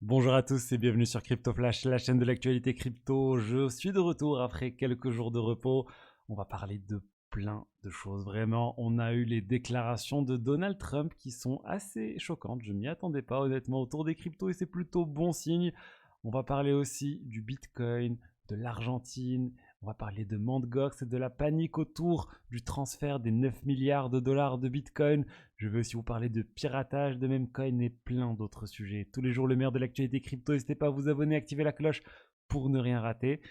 Bonjour à tous et bienvenue sur Crypto Flash, la chaîne de l'actualité crypto. Je suis de retour après quelques jours de repos. On va parler de plein de choses. Vraiment, on a eu les déclarations de Donald Trump qui sont assez choquantes. Je m'y attendais pas honnêtement autour des cryptos et c'est plutôt bon signe. On va parler aussi du Bitcoin, de l'Argentine. On va parler de Mt. Gox et de la panique autour du transfert des 9 milliards de dollars de Bitcoin. Je vais aussi vous parler de piratage de Memcoin et plein d'autres sujets. Tous les jours, le meilleur de l'actualité crypto. N'hésitez pas à vous abonner, activer la cloche pour ne rien rater.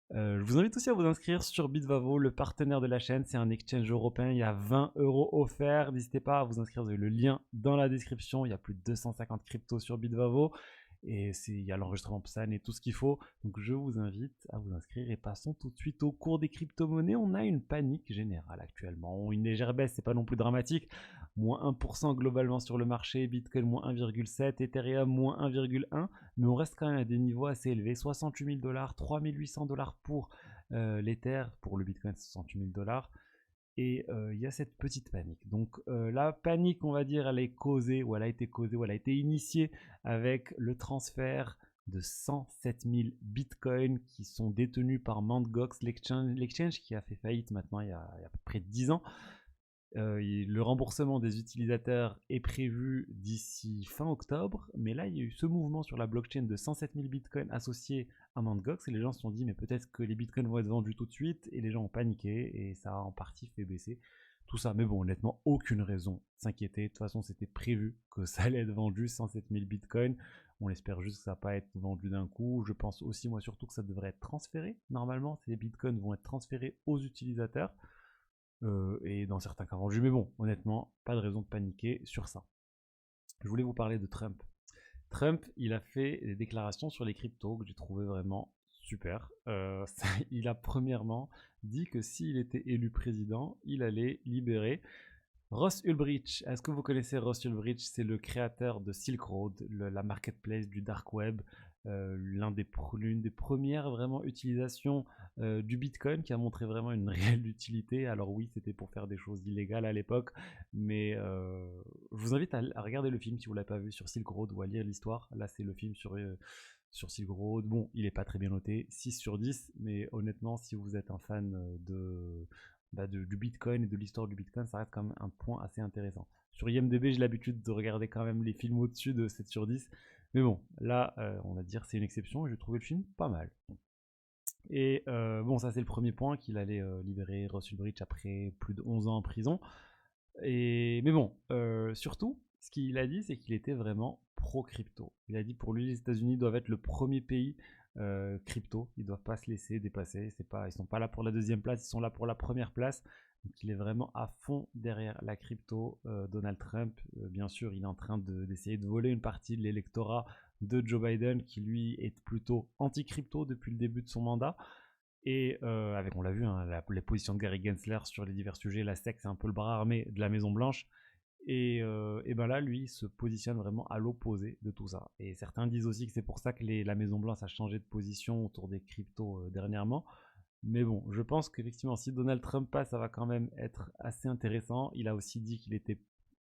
Je vous invite aussi à vous inscrire sur Bitvavo, le partenaire de la chaîne. C'est un exchange européen. Il y a 20 euros offerts. N'hésitez pas à vous inscrire. Vous avez le lien dans la description. Il y a plus de 250 cryptos sur Bitvavo. Et il y a l'enregistrement PSAN et tout ce qu'il faut. Donc je vous invite à vous inscrire et passons tout de suite au cours des crypto-monnaies. On a une panique générale actuellement. Une légère baisse, c'est pas non plus dramatique. Moins 1% globalement sur le marché, Bitcoin moins 1,7, Ethereum moins 1,1, mais on reste quand même à des niveaux assez élevés. 68 000 dollars, 3 800 dollars pour l'Ether, pour le Bitcoin 68 000 dollars. Et il y a cette petite panique. Donc la panique, on va dire, elle est causée, ou elle a été causée, ou elle a été initiée avec le transfert de 107 000 bitcoins qui sont détenus par Mt. Gox, l'exchange qui a fait faillite maintenant il y a à peu près 10 ans. Le remboursement des utilisateurs est prévu d'ici fin octobre, mais là il y a eu ce mouvement sur la blockchain de 107 000 bitcoins associés à Mt. Gox et les gens se sont dit mais peut-être que les bitcoins vont être vendus tout de suite et les gens ont paniqué et ça a en partie fait baisser tout ça. Mais bon, honnêtement, aucune raison de s'inquiéter. De toute façon, c'était prévu que ça allait être vendu 107 000 bitcoins. On espère juste que ça ne va pas être vendu d'un coup. Je pense aussi, moi surtout, que ça devrait être transféré. Normalement, ces bitcoins vont être transférés aux utilisateurs et dans certains cas vendus. Mais bon, honnêtement, pas de raison de paniquer sur ça. Je voulais vous parler de Trump. Trump, il a fait des déclarations sur les cryptos que j'ai trouvé vraiment super. Il a premièrement dit que s'il était élu président, il allait libérer Ross Ulbricht. Est-ce que vous connaissez Ross Ulbricht? C'est le créateur de Silk Road, la marketplace du dark web, l'une des premières vraiment utilisations du Bitcoin qui a montré vraiment une réelle utilité. Alors oui, c'était pour faire des choses illégales à l'époque, mais je vous invite à regarder le film si vous ne l'avez pas vu sur Silk Road ou à lire l'histoire. Là, c'est le film sur Silk Road. Bon, il n'est pas très bien noté, 6 sur 10, mais honnêtement, si vous êtes un fan du Bitcoin et de l'histoire du Bitcoin, ça reste quand même un point assez intéressant. Sur IMDb, j'ai l'habitude de regarder quand même les films au-dessus de 7 sur 10. Mais bon, là, on va dire c'est une exception et j'ai trouvé le film pas mal. Et bon, ça c'est le premier point, qu'il allait libérer Russell Bridge après plus de 11 ans en prison. Mais bon, surtout, ce qu'il a dit, c'est qu'il était vraiment pro-crypto. Il a dit pour lui, les États-Unis doivent être le premier pays crypto. Ils ne doivent pas se laisser dépasser. Ils ne sont pas là pour la deuxième place, ils sont là pour la première place. Donc il est vraiment à fond derrière la crypto. Donald Trump, bien sûr, il est en train d'essayer de voler une partie de l'électorat de Joe Biden, qui lui est plutôt anti-crypto depuis le début de son mandat. Et avec, on l'a vu, hein, les positions de Gary Gensler sur les divers sujets, la SEC, c'est un peu le bras armé de la Maison Blanche. Et ben là, lui, il se positionne vraiment à l'opposé de tout ça. Et certains disent aussi que c'est pour ça que la Maison Blanche a changé de position autour des cryptos dernièrement. Mais bon, je pense qu'effectivement, si Donald Trump passe, ça va quand même être assez intéressant. Il a aussi dit qu'il était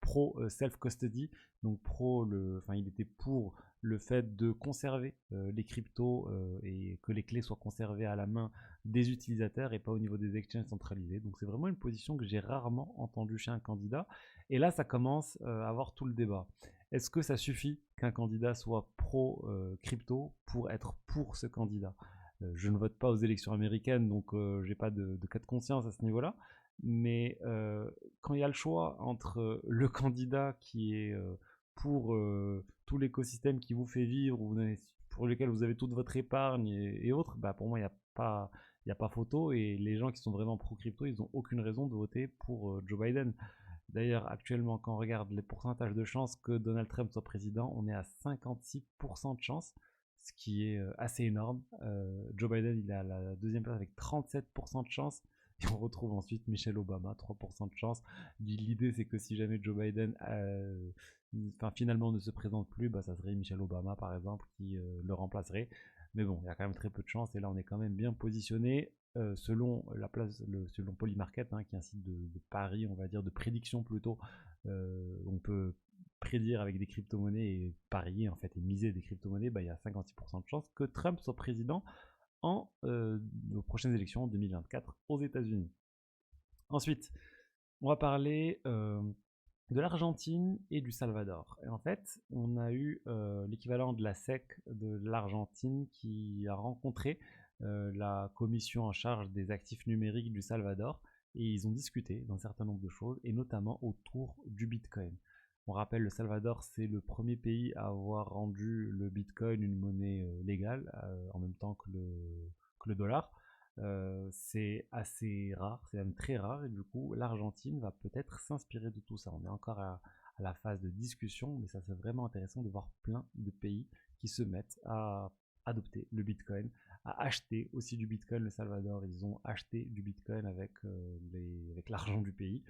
pro self-custody, donc enfin, il était pour le fait de conserver les cryptos et que les clés soient conservées à la main des utilisateurs et pas au niveau des exchanges centralisés. Donc c'est vraiment une position que j'ai rarement entendue chez un candidat. Et là, ça commence à avoir tout le débat. Est-ce que ça suffit qu'un candidat soit pro crypto pour être pour ce candidat? Je ne vote pas aux élections américaines, donc j'ai pas de cas de conscience à ce niveau-là. Mais quand il y a le choix entre le candidat qui est pour tout l'écosystème qui vous fait vivre, pour lequel vous avez toute votre épargne et autres, bah pour moi, il y a pas photo. Et les gens qui sont vraiment pro-crypto, ils n'ont aucune raison de voter pour Joe Biden. D'ailleurs, actuellement, quand on regarde les pourcentages de chances que Donald Trump soit président, on est à 56% de chances, ce qui est assez énorme. Joe Biden, il est à la deuxième place avec 37% de chances. Et on retrouve ensuite Michelle Obama, 3% de chance. L'idée, c'est que si jamais Joe Biden finalement ne se présente plus, bah, ça serait Michelle Obama, par exemple, qui le remplacerait. Mais bon, il y a quand même très peu de chance. Et là, on est quand même bien positionné selon la place, selon Polymarket, hein, qui est un site de paris, on va dire, de prédiction plutôt. On peut prédire avec des crypto-monnaies et parier en fait et miser des crypto-monnaies, il y a 56% de chances que Trump soit président aux prochaines élections en 2024 aux États-Unis. Ensuite, on va parler de l'Argentine et du Salvador. Et en fait, on a eu l'équivalent de la SEC de l'Argentine qui a rencontré la commission en charge des actifs numériques du Salvador et ils ont discuté d'un certain nombre de choses et notamment autour du Bitcoin. On rappelle, le Salvador, c'est le premier pays à avoir rendu le Bitcoin une monnaie légale en même temps que le dollar. C'est assez rare, c'est même très rare, et du coup, l'Argentine va peut-être s'inspirer de tout ça. On est encore à la phase de discussion, mais ça c'est vraiment intéressant de voir plein de pays qui se mettent à adopter le Bitcoin, à acheter aussi du Bitcoin. Le Salvador, ils ont acheté du Bitcoin avec l'argent du pays.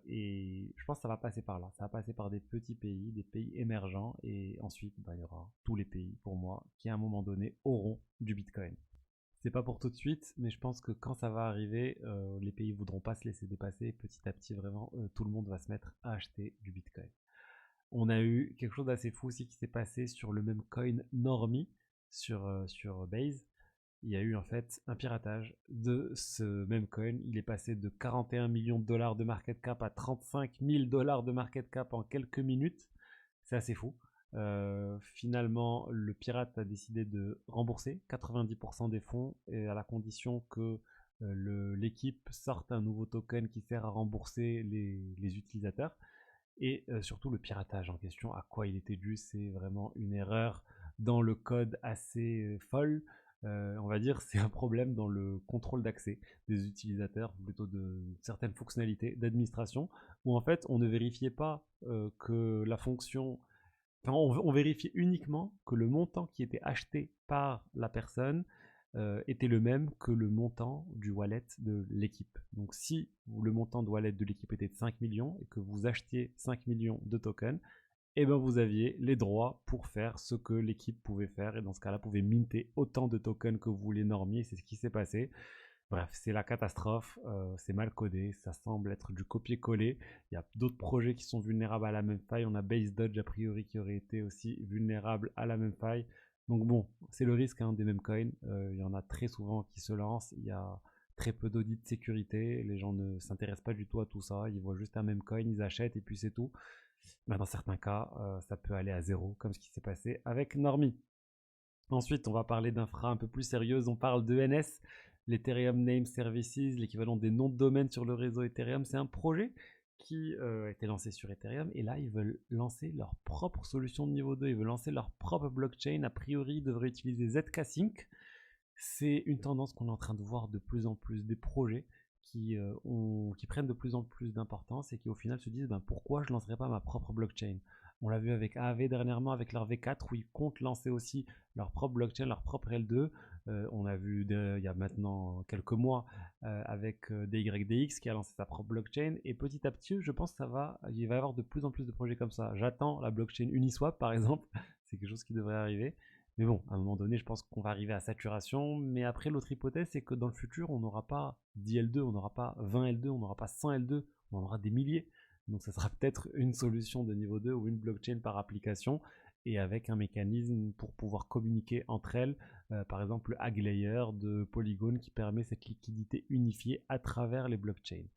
Et je pense que ça va passer par là. Ça va passer par des petits pays, des pays émergents, et ensuite, il y aura tous les pays, pour moi, qui à un moment donné auront du Bitcoin. C'est pas pour tout de suite, mais je pense que quand ça va arriver, les pays voudront pas se laisser dépasser. Petit à petit, vraiment, tout le monde va se mettre à acheter du Bitcoin. On a eu quelque chose d'assez fou aussi qui s'est passé sur le même coin Normie sur Base. Il y a eu en fait un piratage de ce même coin. Il est passé de 41 millions de dollars de market cap à 35 000 dollars de market cap en quelques minutes. C'est assez fou. Finalement, le pirate a décidé de rembourser 90% des fonds et à la condition que l'équipe sorte un nouveau token qui sert à rembourser les utilisateurs. Et surtout le piratage en question, à quoi il était dû, c'est vraiment une erreur dans le code assez folle. On va dire c'est un problème dans le contrôle d'accès des utilisateurs, plutôt de certaines fonctionnalités d'administration, où en fait on ne vérifiait pas que la fonction... Enfin, on vérifiait uniquement que le montant qui était acheté par la personne était le même que le montant du wallet de l'équipe. Donc si le montant de wallet de l'équipe était de 5 millions et que vous achetiez 5 millions de tokens, et ben vous aviez les droits pour faire ce que l'équipe pouvait faire, et dans ce cas-là, vous pouvez minter autant de tokens que vous voulez normier, c'est ce qui s'est passé. Bref, c'est la catastrophe, c'est mal codé, ça semble être du copier-coller. Il y a d'autres projets qui sont vulnérables à la même faille. On a Base Dodge a priori qui aurait été aussi vulnérable à la même faille. Donc bon, c'est le risque des meme coins. Il y en a très souvent qui se lancent. Il y a très peu d'audits de sécurité. Les gens ne s'intéressent pas du tout à tout ça. Ils voient juste un meme coin, ils achètent et puis c'est tout. Mais dans certains cas, ça peut aller à zéro, comme ce qui s'est passé avec Normie. Ensuite, on va parler d'infra un peu plus sérieuse. On parle d'ENS, l'Ethereum Name Services, l'équivalent des noms de domaine sur le réseau Ethereum. C'est un projet qui a été lancé sur Ethereum et là, ils veulent lancer leur propre solution de niveau 2. Ils veulent lancer leur propre blockchain. A priori, ils devraient utiliser ZK-Sync. C'est une tendance qu'on est en train de voir de plus en plus, des projets qui prennent de plus en plus d'importance et qui au final se disent pourquoi je ne lancerai pas ma propre blockchain. On l'a vu avec AAV dernièrement avec leur V4 où ils comptent lancer aussi leur propre blockchain, leur propre L2. On a vu il y a maintenant quelques mois avec DYDX qui a lancé sa propre blockchain et petit à petit je pense qu'il va y avoir de plus en plus de projets comme ça. J'attends la blockchain Uniswap par exemple, c'est quelque chose qui devrait arriver. Mais bon, à un moment donné, je pense qu'on va arriver à saturation. Mais après, l'autre hypothèse, c'est que dans le futur, on n'aura pas 10 L2, on n'aura pas 20 L2, on n'aura pas 100 L2, on en aura des milliers. Donc ça sera peut-être une solution de niveau 2 ou une blockchain par application et avec un mécanisme pour pouvoir communiquer entre elles. Par exemple, le Hag Layer de Polygon qui permet cette liquidité unifiée à travers les blockchains.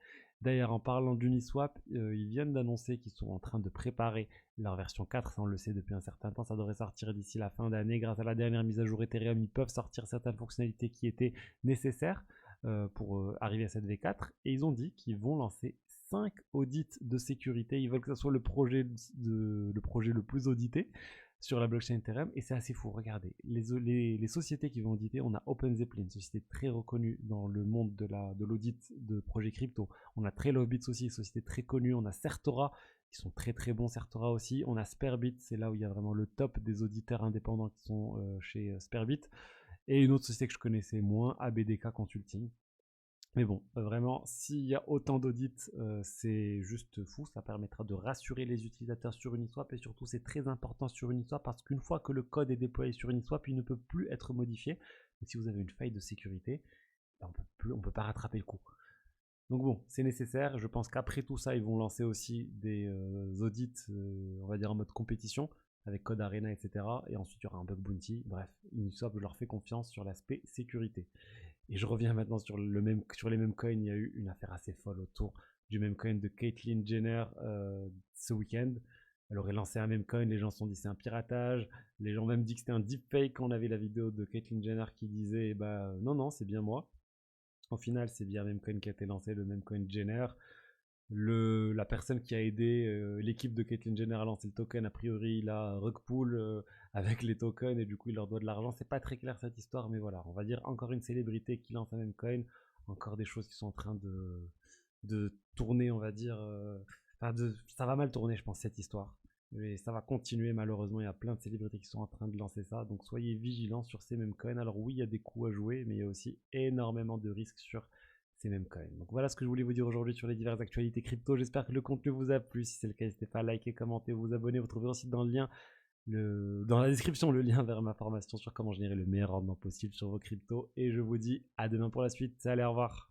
D'ailleurs, en parlant d'Uniswap, ils viennent d'annoncer qu'ils sont en train de préparer leur version 4, ça on le sait depuis un certain temps, ça devrait sortir d'ici la fin d'année. Grâce à la dernière mise à jour Ethereum, ils peuvent sortir certaines fonctionnalités qui étaient nécessaires pour arriver à cette V4. Et ils ont dit qu'ils vont lancer 5 audits de sécurité. Ils veulent que ce soit le projet le plus audité sur la blockchain Ethereum et c'est assez fou. Regardez, les sociétés qui vont auditer, on a OpenZeppelin, une société très reconnue dans le monde de l'audit de projets crypto. On a Trailbits aussi, une société très connue. On a Certora, qui sont très très bons, Certora aussi. On a Sperbit, c'est là où il y a vraiment le top des auditeurs indépendants qui sont chez Sperbit. Et une autre société que je connaissais moins, ABDK Consulting. Mais bon, vraiment, s'il y a autant d'audits, c'est juste fou. Ça permettra de rassurer les utilisateurs sur Uniswap et surtout, c'est très important sur Uniswap parce qu'une fois que le code est déployé sur Uniswap, il ne peut plus être modifié. Donc, si vous avez une faille de sécurité, on ne peut pas rattraper le coup. Donc bon, c'est nécessaire. Je pense qu'après tout ça, ils vont lancer aussi des audits, on va dire en mode compétition, avec Code Arena, etc. Et ensuite, il y aura un bug bounty. Bref, Uniswap, je leur fais confiance sur l'aspect sécurité. Et je reviens maintenant sur sur les mêmes coins. Il y a eu une affaire assez folle autour du meme coin de Caitlyn Jenner ce week-end. Elle aurait lancé un meme coin, les gens se sont dit c'est un piratage. Les gens ont même dit que c'était un deepfake quand on avait la vidéo de Caitlyn Jenner qui disait bah non, non, c'est bien moi. Au final, c'est bien le même coin qui a été lancé, le même coin Jenner. La personne qui a aidé l'équipe de Caitlyn Jenner à lancer le token, a priori, il a rug pull avec les tokens et du coup, il leur doit de l'argent. C'est pas très clair cette histoire, mais voilà, on va dire encore une célébrité qui lance un même coin, encore des choses qui sont en train de tourner, on va dire. Ça va mal tourner, je pense, cette histoire. Et ça va continuer, malheureusement. Il y a plein de célébrités qui sont en train de lancer ça. Donc soyez vigilants sur ces mêmes coins. Alors oui, il y a des coups à jouer, mais il y a aussi énormément de risques sur ces mêmes coins. Donc voilà ce que je voulais vous dire aujourd'hui sur les diverses actualités crypto. J'espère que le contenu vous a plu. Si c'est le cas, n'hésitez pas à liker, commenter, vous abonner. Vous trouverez aussi dans le lien, dans la description, le lien vers ma formation sur comment générer le meilleur rendement possible sur vos cryptos. Et je vous dis à demain pour la suite. Allez, au revoir.